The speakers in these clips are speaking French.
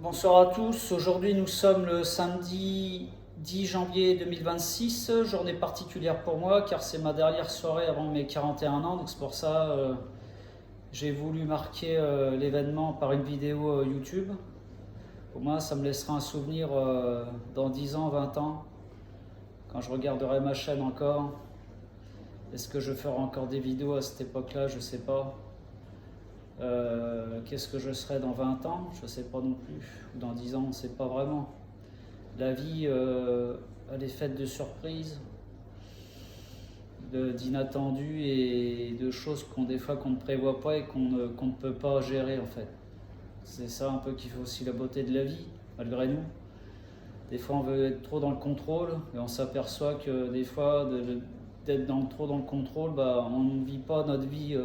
Bonsoir à tous, aujourd'hui nous sommes le samedi 10 janvier 2026, journée particulière pour moi car c'est ma dernière soirée avant mes 41 ans, donc c'est pour ça j'ai voulu marquer l'événement par une vidéo YouTube. Au moins ça me laissera un souvenir dans 10 ans, 20 ans, quand je regarderai ma chaîne encore. Est-ce que je ferai encore des vidéos à cette époque-là? Je sais pas. Qu'est-ce que je serai dans 20 ans? Je ne sais pas non plus. Dans 10 ans, on ne sait pas vraiment. La vie, elle est faite de surprises, d'inattendus et de choses des fois qu'on ne prévoit pas et qu'on ne peut pas gérer en fait. C'est ça un peu qui fait aussi la beauté de la vie, malgré nous. Des fois, on veut être trop dans le contrôle et on s'aperçoit que des fois, d'être trop dans le contrôle, on ne vit pas notre vie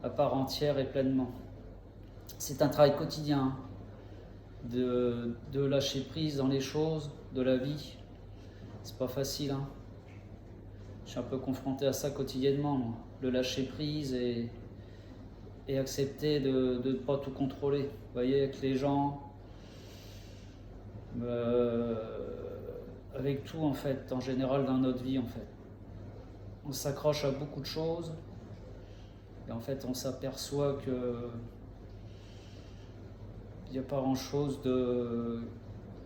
à part entière et pleinement. C'est un travail quotidien de lâcher prise dans les choses de la vie. C'est pas facile. Je suis un peu confronté à ça quotidiennement, moi. Le lâcher prise et accepter de ne pas tout contrôler. Vous voyez, avec les gens, avec tout en fait, en général dans notre vie en fait. On s'accroche à beaucoup de choses et en fait on s'aperçoit que il n'y a pas grand chose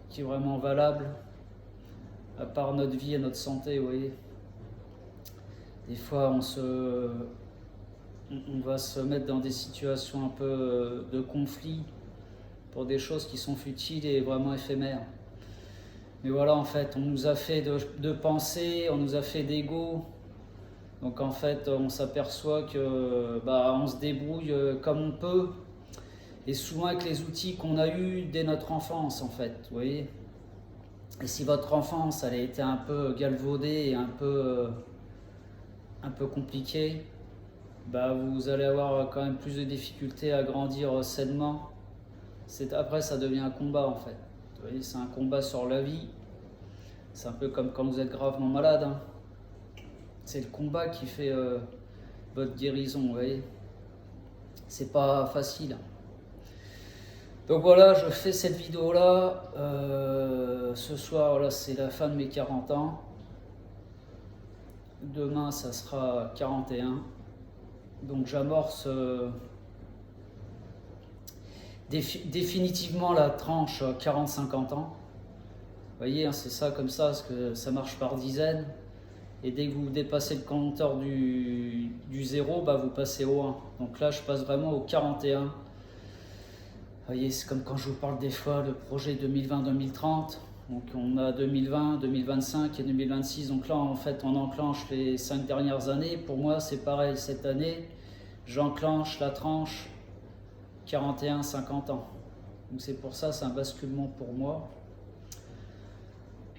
qui est vraiment valable à part notre vie et notre santé, vous voyez. Des fois on va se mettre dans des situations un peu de conflit pour des choses qui sont futiles et vraiment éphémères. Mais voilà, en fait, on nous a fait de pensées, on nous a fait d'ego. Donc en fait, on s'aperçoit que on se débrouille comme on peut. Et souvent avec les outils qu'on a eus dès notre enfance, en fait, vous voyez. Et si votre enfance, elle a été un peu galvaudée et un peu compliquée, vous allez avoir quand même plus de difficultés à grandir sainement. Après, ça devient un combat, en fait. Vous voyez, c'est un combat sur la vie. C'est un peu comme quand vous êtes gravement malade. C'est le combat qui fait votre guérison, vous voyez. C'est pas facile. Donc voilà, je fais cette vidéo là. Ce soir, là, c'est la fin de mes 40 ans. Demain, ça sera 41. Donc j'amorce définitivement la tranche 40-50 ans. Vous voyez, c'est ça comme ça, parce que ça marche par dizaines. Et dès que vous dépassez le compteur du 0, vous passez au 1. Donc là, je passe vraiment au 41. Vous voyez, c'est comme quand je vous parle des fois de projet 2020-2030. Donc on a 2020, 2025 et 2026. Donc là, en fait, on enclenche les 5 dernières années. Pour moi, c'est pareil. Cette année, j'enclenche la tranche 41-50 ans. Donc c'est pour ça, c'est un basculement pour moi.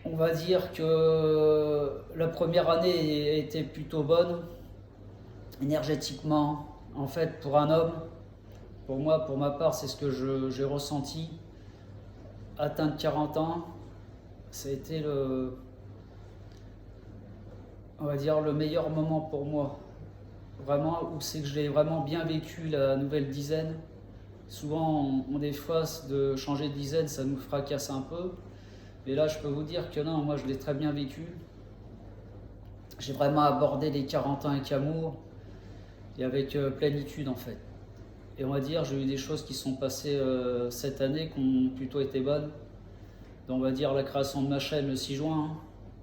On va dire que la première année était plutôt bonne, énergétiquement. En fait, pour un homme, pour moi, pour ma part, c'est ce que j'ai ressenti. Atteindre 40 ans, ça a été on va dire, le meilleur moment pour moi. Vraiment, où c'est que je l'ai vraiment bien vécu, la nouvelle dizaine. Souvent, des fois, de changer de dizaine, ça nous fracasse un peu. Mais là, je peux vous dire que non, moi, je l'ai très bien vécu. J'ai vraiment abordé les 40 ans avec amour et avec plénitude, en fait. Et on va dire, j'ai eu des choses qui sont passées cette année qui ont plutôt été bonnes. Donc, on va dire la création de ma chaîne le 6 juin,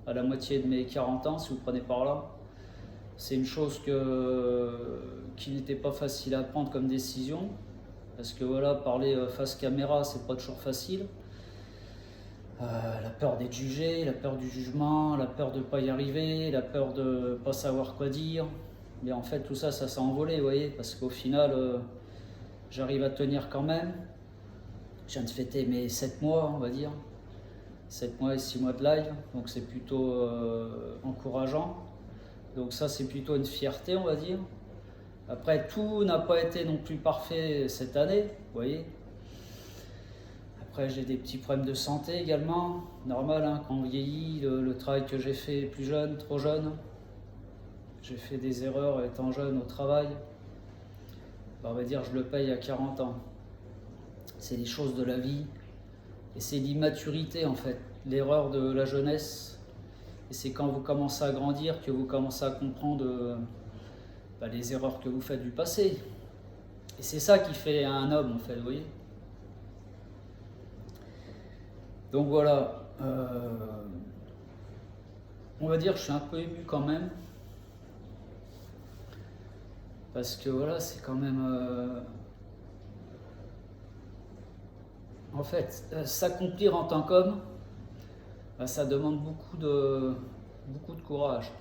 à la moitié de mes 40 ans, si vous prenez par là. C'est une chose qui n'était pas facile à prendre comme décision. Parce que voilà, parler face caméra, c'est pas toujours facile. La peur d'être jugé, la peur du jugement, la peur de ne pas y arriver, la peur de ne pas savoir quoi dire. Mais en fait, tout ça, ça s'est envolé, vous voyez, parce qu'au final, j'arrive à tenir quand même. Je viens de fêter mes 7 mois, on va dire. 7 mois et 6 mois de live, donc c'est plutôt encourageant. Donc ça, c'est plutôt une fierté, on va dire. Après, tout n'a pas été non plus parfait cette année, vous voyez. Après, j'ai des petits problèmes de santé également, normal, quand on vieillit, le travail que j'ai fait plus jeune, trop jeune. J'ai fait des erreurs étant jeune au travail. On va dire, je le paye à 40 ans. c'est les choses de la vie, et c'est l'immaturité en fait, l'erreur de la jeunesse. Et c'est quand vous commencez à grandir que vous commencez à comprendre les erreurs que vous faites du passé. Et c'est ça qui fait un homme en fait, vous voyez. Donc voilà, on va dire que je suis un peu ému quand même. Parce que voilà, c'est quand même... en fait, s'accomplir en tant qu'homme, ça demande beaucoup de courage.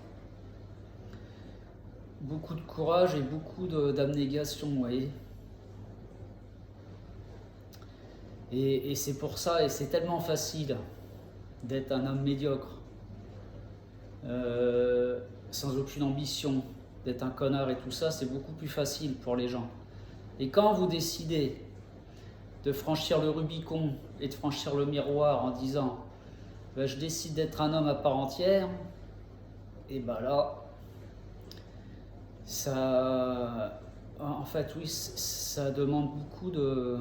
Beaucoup de courage et beaucoup d'abnégation, vous voyez. Et c'est pour ça, et c'est tellement facile d'être un homme médiocre, sans aucune ambition, d'être un connard et tout ça, c'est beaucoup plus facile pour les gens. Et quand vous décidez de franchir le Rubicon et de franchir le miroir en disant je décide d'être un homme à part entière, et là, ça, en fait, oui, ça demande beaucoup de...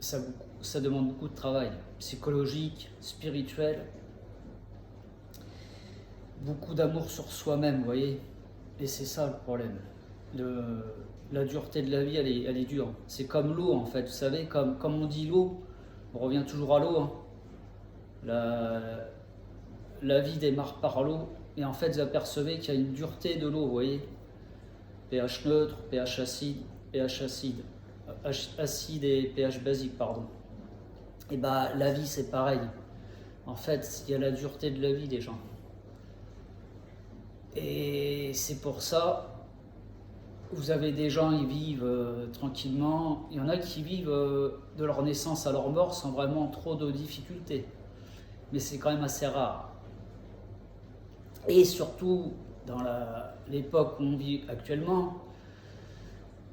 Ça demande beaucoup de travail psychologique, spirituel, beaucoup d'amour sur soi-même, vous voyez. Et c'est ça le problème. La dureté de la vie, elle est dure. C'est comme l'eau, en fait. Vous savez, comme on dit l'eau, on revient toujours à l'eau. Hein. La vie démarre par l'eau. Et en fait, vous apercevez qu'il y a une dureté de l'eau, vous voyez. pH neutre, pH acide, acide et pH basique, pardon. Et la vie, c'est pareil. En fait, il y a la dureté de la vie des gens. Et c'est pour ça, vous avez des gens, ils vivent tranquillement. Il y en a qui vivent de leur naissance à leur mort sans vraiment trop de difficultés. Mais c'est quand même assez rare. Et surtout, dans l'époque où on vit actuellement,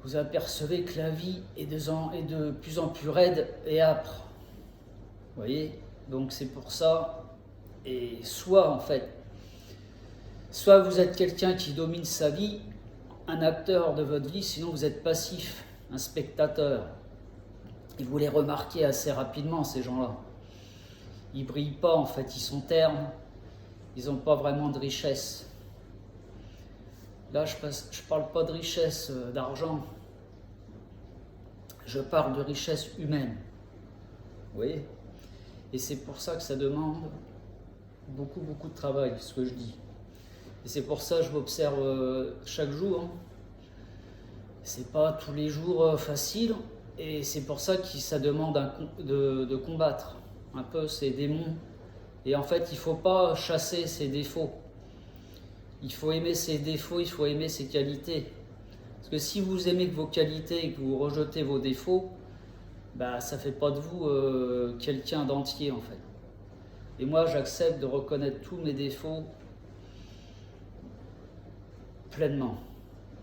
vous apercevez que la vie est de plus en plus raide et âpre. Vous voyez? Donc c'est pour ça, et soit en fait, soit vous êtes quelqu'un qui domine sa vie, un acteur de votre vie, sinon vous êtes passif, un spectateur. Et vous les remarquez assez rapidement, ces gens-là. Ils brillent pas en fait, ils sont ternes, ils n'ont pas vraiment de richesse. Là, je parle pas de richesse d'argent, je parle de richesse humaine. Vous voyez? Et c'est pour ça que ça demande beaucoup de travail, ce que je dis. Et c'est pour ça que je m'observe chaque jour. Hein. C'est pas tous les jours facile, et c'est pour ça que ça demande de combattre un peu ces démons. Et en fait, il faut pas chasser ses défauts. Il faut aimer ses défauts, il faut aimer ses qualités. Parce que si vous aimez que vos qualités et que vous rejetez vos défauts, ça fait pas de vous quelqu'un d'entier en fait. Et moi, j'accepte de reconnaître tous mes défauts pleinement.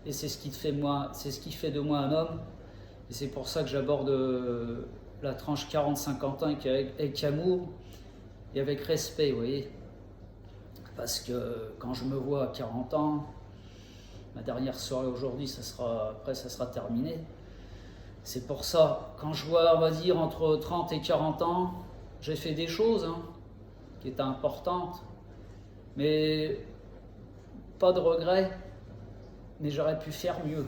Et c'est ce qui fait de moi un homme. Et c'est pour ça que j'aborde la tranche 40-50 ans avec amour et avec respect, vous voyez. Parce que quand je me vois à 40 ans, ma dernière soirée aujourd'hui, ça sera terminé. C'est pour ça, quand je vois, on va dire, entre 30 et 40 ans, j'ai fait des choses qui étaient importantes, mais pas de regrets, mais j'aurais pu faire mieux.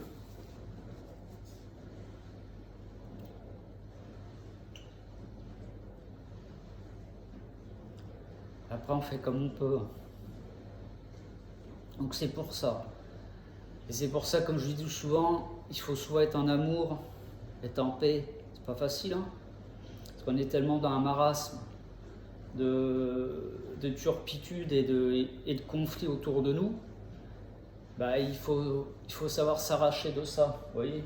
Après, on fait comme on peut. Donc c'est pour ça. Et c'est pour ça, comme je dis souvent, il faut soit être en amour, être en paix. C'est pas facile, hein, parce qu'on est tellement dans un marasme de turpitude et de conflits autour de nous. Il faut savoir s'arracher de ça, vous voyez.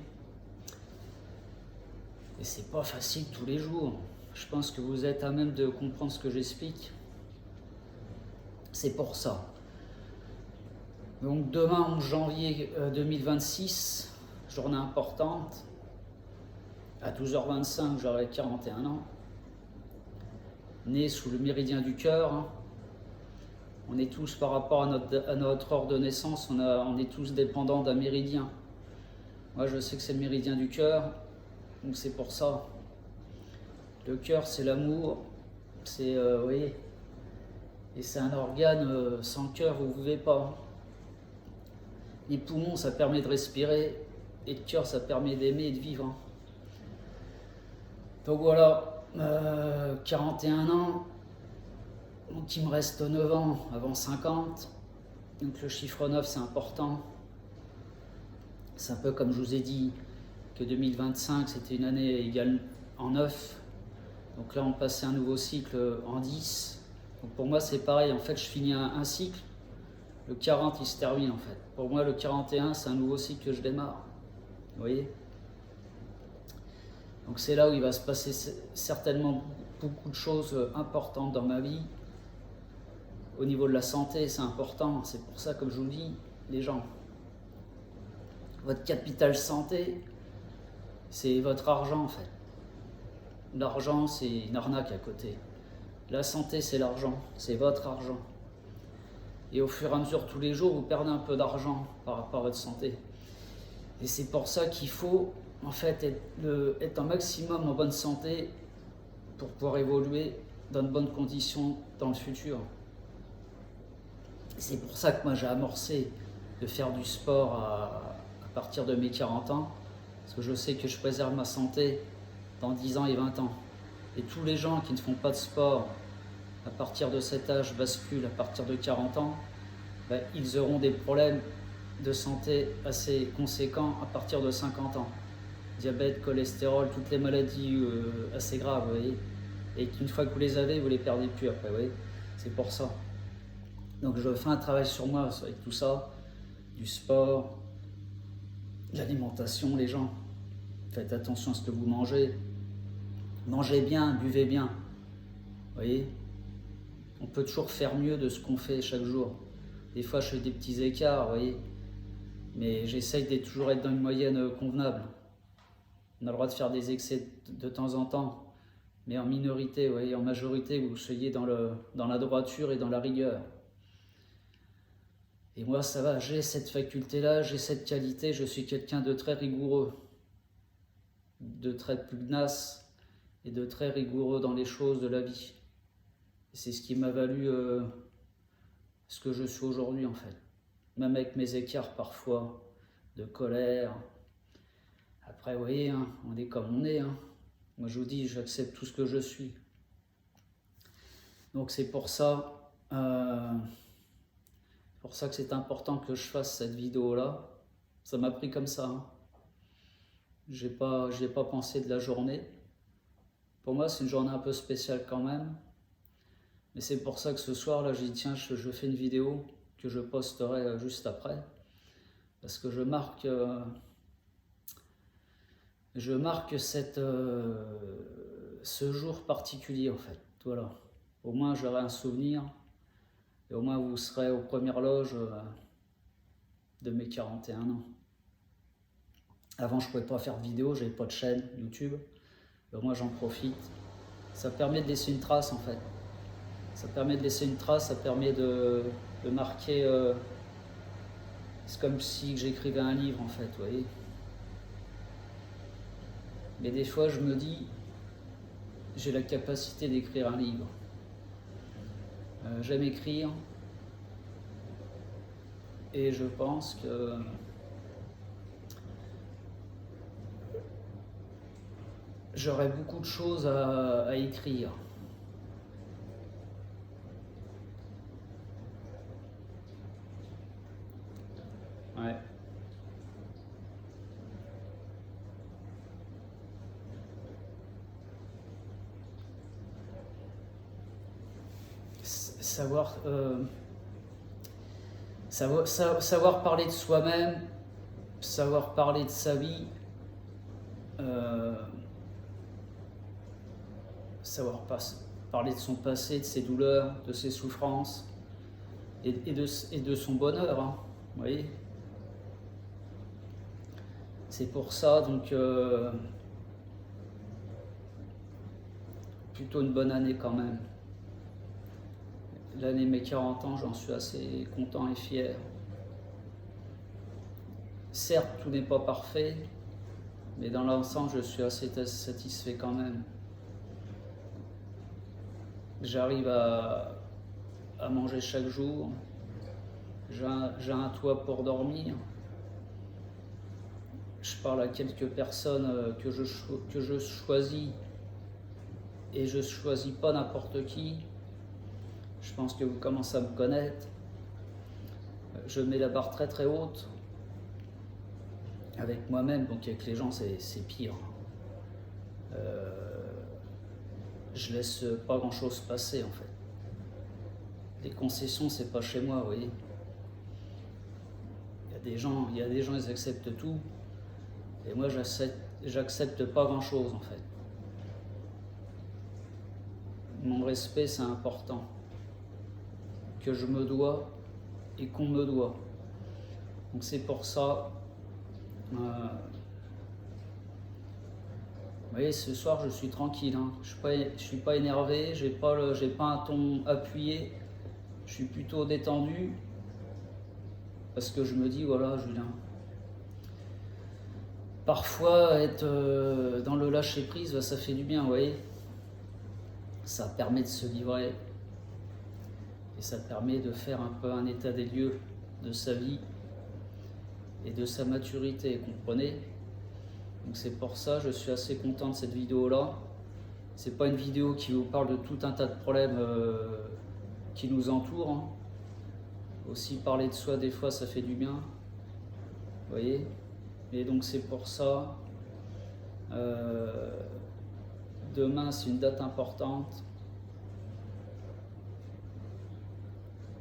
Et c'est pas facile tous les jours. Je pense que vous êtes à même de comprendre ce que j'explique. C'est pour ça. Donc demain, 11 janvier 2026, journée importante. À 12h25, j'aurai 41 ans. Né sous le méridien du cœur. On est tous, par rapport à notre heure de naissance, on est tous dépendants d'un méridien. Moi, je sais que c'est le méridien du cœur, donc c'est pour ça. Le cœur, c'est l'amour, c'est, oui, et c'est un organe, sans cœur, vous ne vivez pas. Les poumons, ça permet de respirer, et le cœur, ça permet d'aimer et de vivre. Donc voilà, 41 ans, donc il me reste 9 ans avant 50, donc le chiffre 9, c'est important. C'est un peu comme je vous ai dit que 2025, c'était une année égale en 9. Donc là, on passait un nouveau cycle en 10. Donc pour moi, c'est pareil. En fait, je finis un cycle. Le 40, il se termine en fait. Pour moi, le 41, c'est un nouveau cycle que je démarre. Vous voyez? Donc c'est là où il va se passer certainement beaucoup de choses importantes dans ma vie. Au niveau de la santé, c'est important. C'est pour ça, comme je vous le dis, les gens, votre capital santé, c'est votre argent en fait. L'argent, c'est une arnaque à côté. La santé, c'est l'argent, c'est votre argent. Et au fur et à mesure, tous les jours, vous perdez un peu d'argent par rapport à votre santé. Et c'est pour ça qu'il faut, en fait, être un maximum en bonne santé pour pouvoir évoluer dans de bonnes conditions dans le futur. C'est pour ça que moi, j'ai amorcé de faire du sport à partir de mes 40 ans, parce que je sais que je préserve ma santé dans 10 ans et 20 ans. Et tous les gens qui ne font pas de sport à partir de cet âge basculent à partir de 40 ans, ben, ils auront des problèmes de santé assez conséquents à partir de 50 ans. Diabète, cholestérol, toutes les maladies assez graves, vous voyez. Et qu'une fois que vous les avez, vous les perdez plus après, vous voyez. C'est pour ça. Donc je fais un travail sur moi avec tout ça, du sport, de l'alimentation, les gens. Faites attention à ce que vous mangez. Mangez bien, buvez bien. Vous voyez, on peut toujours faire mieux de ce qu'on fait chaque jour. Des fois, je fais des petits écarts, vous voyez. Mais j'essaye de toujours être dans une moyenne convenable. On a le droit de faire des excès de temps en temps. Mais en minorité, vous voyez, en majorité, vous soyez dans la droiture et dans la rigueur. Et moi, ça va, j'ai cette faculté-là, j'ai cette qualité, je suis quelqu'un de très rigoureux, de très pugnace et de très rigoureux dans les choses de la vie. Et c'est ce qui m'a valu ce que je suis aujourd'hui, en fait. Même avec mes écarts parfois de colère. Après, vous voyez, hein, on est comme on est. Hein. Moi, je vous dis, j'accepte tout ce que je suis. Donc c'est pour ça que c'est important que je fasse cette vidéo-là. Ça m'a pris comme ça. Hein. J'y ai pas pensé de la journée. Pour moi, c'est une journée un peu spéciale quand même. Mais c'est pour ça que ce soir, là, j'ai dit, tiens, je fais une vidéo que je posterai juste après. Parce que je marque ce jour particulier, en fait. Voilà. Au moins, j'aurai un souvenir. Et au moins, vous serez aux premières loges de mes 41 ans. Avant, je ne pouvais pas faire de vidéo, j'avais pas de chaîne YouTube. Et au moins, j'en profite. Ça permet de laisser une trace, en fait. Ça permet de laisser une trace, ça permet de marquer... c'est comme si j'écrivais un livre, en fait, vous voyez. Mais des fois, je me dis, j'ai la capacité d'écrire un livre. J'aime écrire. Et je pense que j'aurais beaucoup de choses à écrire. Ouais. Savoir parler de soi-même, savoir parler de sa vie, savoir parler de son passé, de ses douleurs, de ses souffrances et de son bonheur, hein, vous voyez. C'est pour ça, donc, plutôt une bonne année quand même. L'année de mes 40 ans, j'en suis assez content et fier. certes, tout n'est pas parfait, mais dans l'ensemble, je suis assez satisfait quand même. J'arrive à manger chaque jour, j'ai un toit pour dormir, je parle à quelques personnes que je choisis, et je ne choisis pas n'importe qui. Je pense que vous commencez à me connaître. Je mets la barre très très haute avec moi-même, donc avec les gens c'est pire. Je laisse pas grand chose passer en fait. Les concessions, c'est pas chez moi, vous voyez. Il y a des gens, ils acceptent tout, et moi j'accepte pas grand chose en fait. Mon respect, c'est important, que je me dois et qu'on me doit. Donc c'est pour ça, vous voyez, ce soir je suis tranquille, hein. Je suis pas énervé, j'ai pas un ton appuyé, je suis plutôt détendu, parce que je me dis, voilà Julien, parfois être dans le lâcher prise, ça fait du bien, vous voyez. Ça permet de se livrer, et ça permet de faire un peu un état des lieux de sa vie et de sa maturité, comprenez? Donc c'est pour ça que je suis assez content de cette vidéo là. C'est pas une vidéo qui vous parle de tout un tas de problèmes qui nous entourent, hein. Aussi parler de soi des fois ça fait du bien, vous voyez. Et donc c'est pour ça, demain c'est une date importante.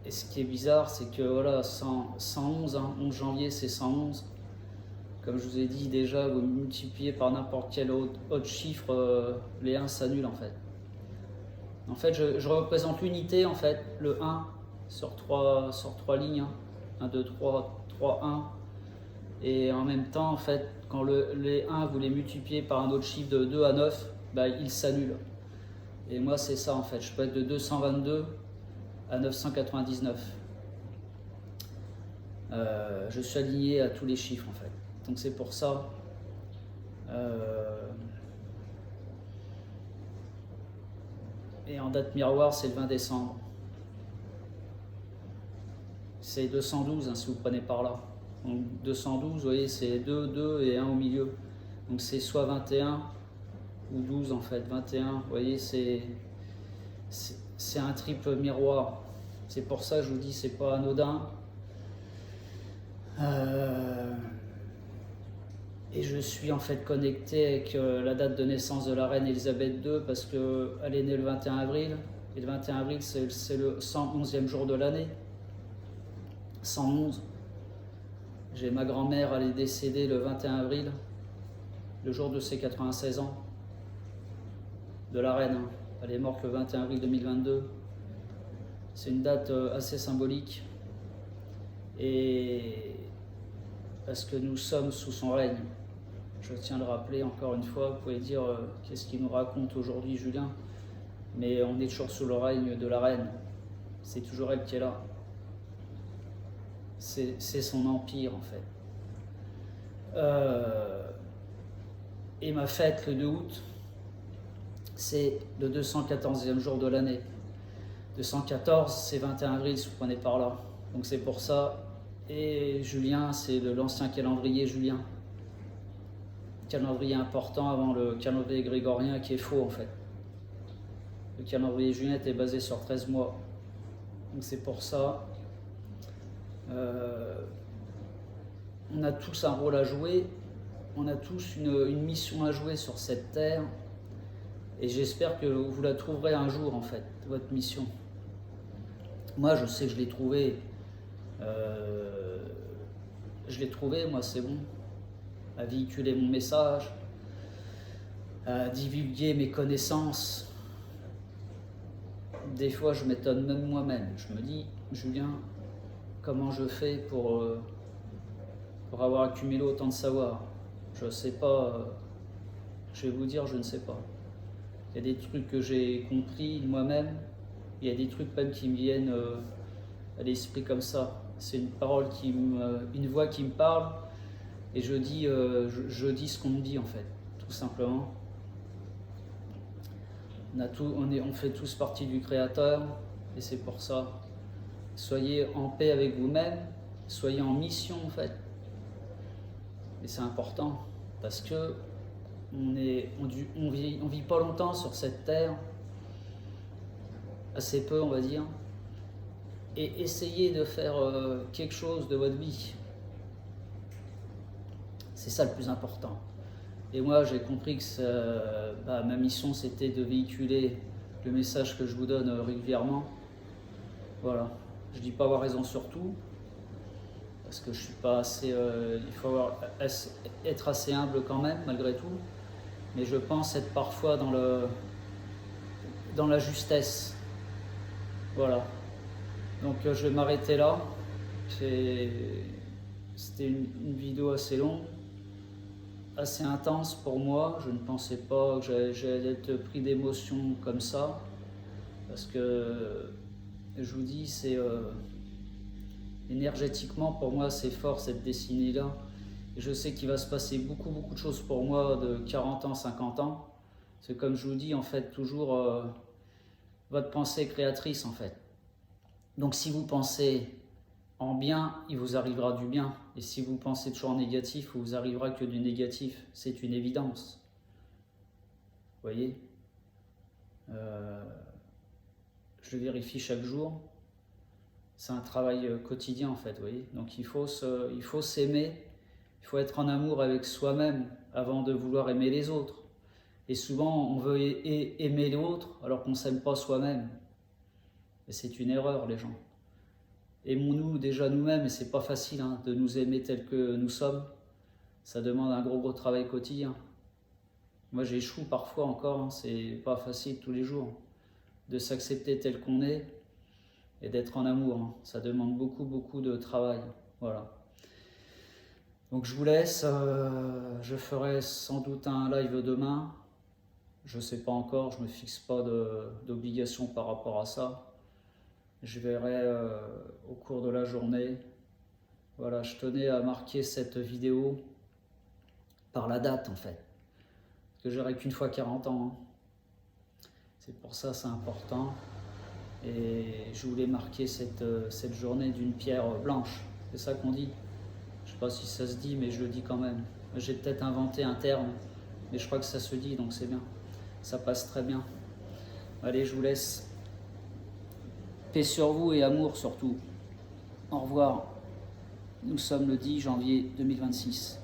Et ce qui est bizarre, c'est que voilà, 111, hein, 11 janvier c'est 111. Comme je vous ai dit déjà, vous multipliez par n'importe quel autre chiffre, les 1 s'annulent en fait. En fait, je représente l'unité en fait, le 1 sur 3 lignes, hein. 1, 2, 3, 3, 1. Et en même temps, en fait, quand les 1 vous les multipliez par un autre chiffre de 2 à 9, bah, ils s'annulent. Et moi c'est ça en fait, je peux être de 222 à 999. Je suis aligné à tous les chiffres en fait. Donc c'est pour ça. Et en date miroir, c'est le 20 décembre. C'est 212 hein, si vous prenez par là. Donc 212, vous voyez, c'est 2, 2 et 1 au milieu. Donc c'est soit 21 ou 12 en fait. 21, vous voyez, c'est un triple miroir. C'est pour ça que je vous dis, c'est pas anodin. Et je suis en fait connecté avec la date de naissance de la reine Elisabeth II parce qu'elle est née le 21 avril. Et le 21 avril, c'est le 111e jour de l'année. 111. J'ai ma grand-mère, elle est décédée le 21 avril, le jour de ses 96 ans, de la reine. Elle est morte le 21 avril 2022. C'est une date assez symbolique. Et parce que nous sommes sous son règne. Je tiens à le rappeler encore une fois, vous pouvez dire qu'est-ce qu'il nous raconte aujourd'hui Julien, mais on est toujours sous le règne de la reine, c'est toujours elle qui est là, c'est son empire en fait. Et ma fête le 2 août, c'est le 214e jour de l'année. 214 c'est 21 avril si vous prenez par là, donc c'est pour ça. Et Julien, c'est de l'ancien calendrier julien. Calendrier important avant le calendrier grégorien qui est faux en fait. Le calendrier julien est basé sur 13 mois. Donc c'est pour ça. On a tous un rôle à jouer. On a tous une mission à jouer sur cette terre. Et j'espère que vous la trouverez un jour en fait, votre mission. Moi je sais que je l'ai trouvée. Moi c'est bon, à véhiculer mon message, à divulguer mes connaissances. Des fois je m'étonne même moi-même, je me dis, Julien, comment je fais pour avoir accumulé autant de savoir? Je sais pas, je vais vous dire, je ne sais pas. Il y a des trucs que j'ai compris moi-même, il y a des trucs même qui me viennent à l'esprit comme ça. C'est une parole une voix qui me parle, Et je dis ce qu'on me dit en fait, tout simplement. On fait tous partie du Créateur, et c'est pour ça. Soyez en paix avec vous-même, soyez en mission en fait. Et c'est important, parce que on vit pas longtemps sur cette terre, assez peu on va dire, et essayez de faire quelque chose de votre vie. C'est ça le plus important. Et moi j'ai compris que ma mission c'était de véhiculer le message que je vous donne régulièrement. Voilà, je dis pas avoir raison sur tout, parce que je suis pas assez, il faut être assez humble quand même malgré tout, mais je pense être parfois dans la justesse. Voilà, donc je vais m'arrêter là. C'était une vidéo assez longue, assez intense pour moi. Je ne pensais pas que j'allais être pris d'émotion comme ça, parce que je vous dis, c'est énergétiquement pour moi c'est fort cette décennie-là. Et je sais qu'il va se passer beaucoup de choses pour moi de 40 ans, 50 ans. C'est comme je vous dis en fait toujours votre pensée créatrice en fait. Donc si vous pensez en bien, il vous arrivera du bien. Et si vous pensez toujours en négatif, il vous arrivera que du négatif. C'est une évidence. Vous voyez, je vérifie chaque jour. C'est un travail quotidien en fait, vous voyez. Donc il faut s'aimer, il faut être en amour avec soi-même avant de vouloir aimer les autres. Et souvent on veut aimer l'autre alors qu'on ne s'aime pas soi-même. Et c'est une erreur les gens. Aimons-nous déjà nous-mêmes, et c'est pas facile hein, de nous aimer tels que nous sommes. Ça demande un gros travail quotidien. Moi j'échoue parfois encore, hein, c'est pas facile tous les jours de s'accepter tel qu'on est et d'être en amour. Hein. Ça demande beaucoup de travail. Voilà. Donc je vous laisse, je ferai sans doute un live demain. Je sais pas encore, je me fixe pas d'obligation par rapport à ça. Je verrai au cours de la journée. Voilà, je tenais à marquer cette vidéo par la date en fait. Parce que j'aurai qu'une fois 40 ans. Hein. C'est pour ça c'est important. Et je voulais marquer cette journée d'une pierre blanche. C'est ça qu'on dit. Je ne sais pas si ça se dit, mais je le dis quand même. J'ai peut-être inventé un terme, mais je crois que ça se dit, donc c'est bien. Ça passe très bien. Allez, je vous laisse. Paix sur vous et amour surtout. Au revoir. Nous sommes le 10 janvier 2026.